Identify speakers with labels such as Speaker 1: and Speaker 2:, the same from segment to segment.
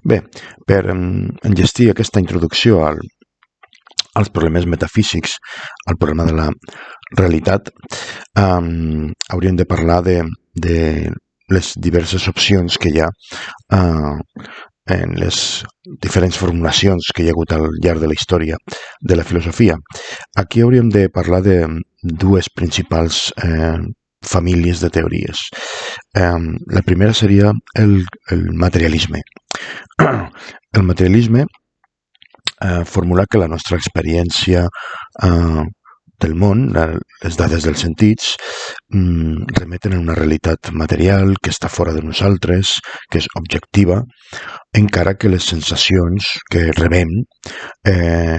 Speaker 1: Bé, per enllestir aquesta introducció als problemes metafísics, al problema de la realitat, hauríem de parlar de les diverses opcions que hi ha en les diferents formulacions que hi ha hagut al llarg de la història de la filosofia. Aquí hauríem de parlar de dues principals famílies de teories. La primera seria el materialisme. El materialisme formula que la nostra experiència del món, les dades dels sentits, remeten a una realitat material que està fora de nosaltres, que és objectiva, encara que les sensacions que rebem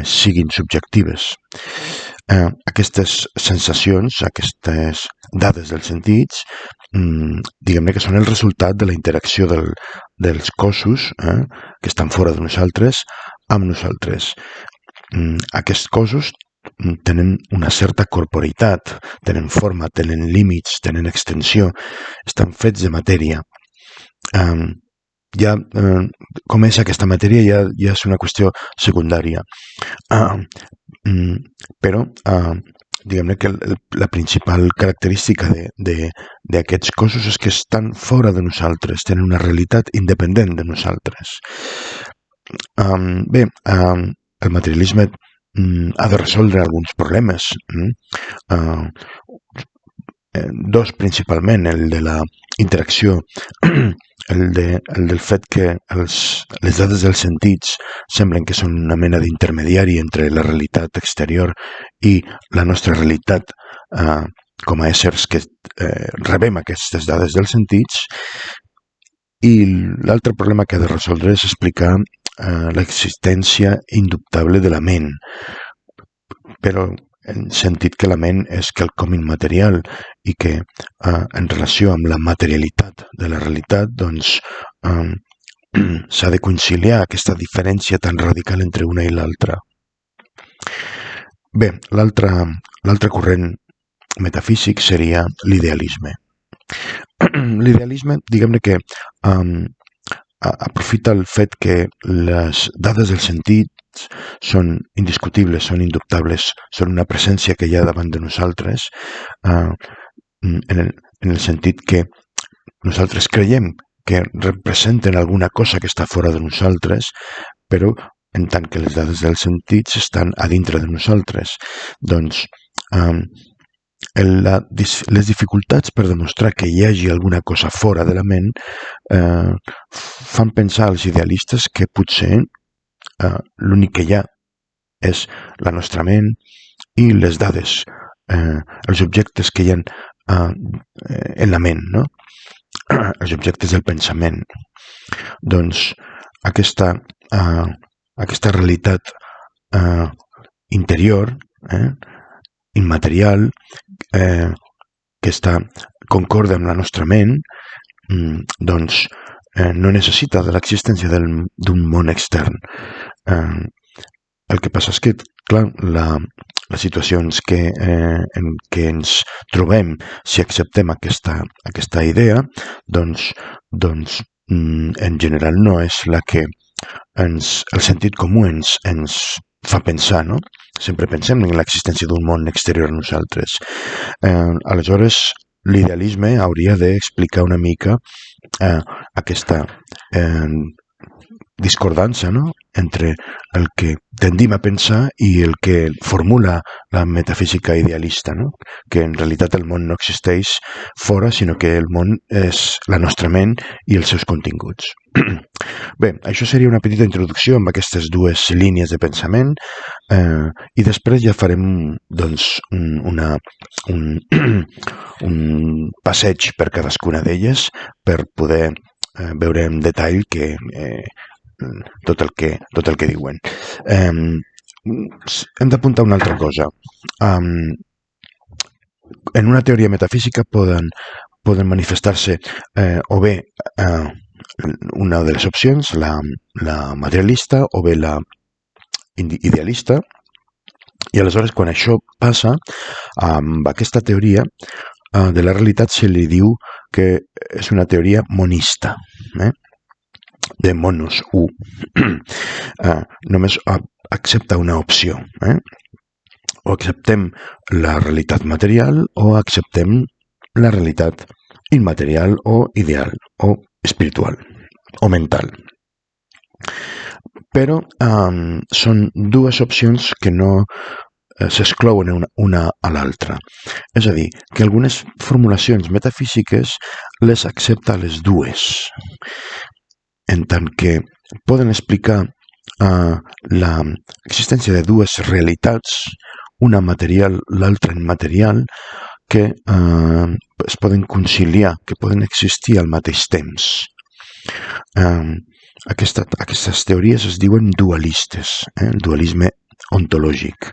Speaker 1: siguin subjectives. Aquestes sensacions, aquestes dades dels sentits, diguem-ne que són el resultat de la interacció dels cossos que estan fora de nosaltres amb nosaltres. Aquests cossos tenen una certa corporitat, tenen forma, tenen límits, tenen extensió, estan fets de matèria. Com és aquesta matèria ja és una qüestió secundària. Però diguem-ne que la principal característica d'aquests cossos és que estan fora de nosaltres, tenen una realitat independent de nosaltres. El materialisme ha de resoldre alguns problemes. Dos principalment, el de la interacció, el del fet que les dades dels sentits semblen que són una mena d'intermediari entre la realitat exterior i la nostra realitat com a éssers que rebem aquestes dades dels sentits. I l'altre problema que ha de resoldre és explicar l'existència indubtable de la ment, però en sentit que la ment és quelcom immaterial i que en relació amb la materialitat de la realitat doncs s'ha de conciliar aquesta diferència tan radical entre una i l'altra. Bé, l'altre corrent metafísic seria l'idealisme. L'idealisme, diguem-ne que aprofita el fet que les dades dels sentits són indiscutibles, són indubtables, són una presència que hi ha davant de nosaltres, en el sentit que nosaltres creiem que representen alguna cosa que està fora de nosaltres, però en tant que les dades dels sentits estan a dintre de nosaltres. Doncs les dificultats per demostrar que hi hagi alguna cosa fora de la ment fan pensar als idealistes que potser l'únic que hi ha és la nostra ment i les dades, els objectes que hi ha en la ment, no? Els objectes del pensament. Doncs aquesta realitat interior, immaterial, que concorda amb la nostra ment, doncs no necessita de l'existència d'un món extern. El que passa és que, clar, les situacions en què ens trobem si acceptem aquesta idea, doncs en general no és la que el sentit comú ens fa pensar, no? Sempre pensem en l'existència d'un món exterior a nosaltres. Aleshores, l'idealisme hauria d'explicar una mica aquesta discordança, no?, entre el que tendim a pensar i el que formula la metafísica idealista, no?, que en realitat el món no existeix fora, sinó que el món és la nostra ment i els seus continguts. Bé, això seria una petita introducció amb aquestes dues línies de pensament i després ja farem doncs un passeig per cadascuna d'elles per poder veure en detall tot el que diuen. Hem d'apuntar una altra cosa. En una teoria metafísica poden manifestar-se o bé una de les opcions, la materialista, o bé la idealista, i aleshores quan això passa, amb aquesta teoria de la realitat se li diu que és una teoria monista. de monos u, només accepta una opció. O acceptem la realitat material o acceptem la realitat immaterial o ideal o espiritual o mental. Però són dues opcions que no s'exclouen una a l'altra. És a dir, que algunes formulacions metafísiques les accepta les dues, en tant que poden explicar l'existència de dues realitats, una material, l'altra immaterial, que es poden conciliar, que poden existir al mateix temps. Aquestes teories es diuen dualistes, el dualisme ontològic.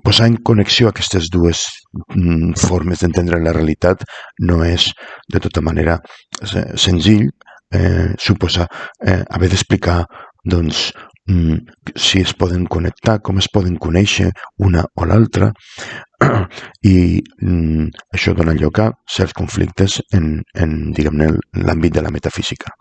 Speaker 1: Posar en connexió aquestes dues formes d'entendre la realitat no és de tota manera senzill. Suposa haver d'explicar doncs, si es poden connectar, com es poden conèixer una o l'altra, i això dona lloc a certs conflictes en diguem-ne, l'àmbit de la metafísica.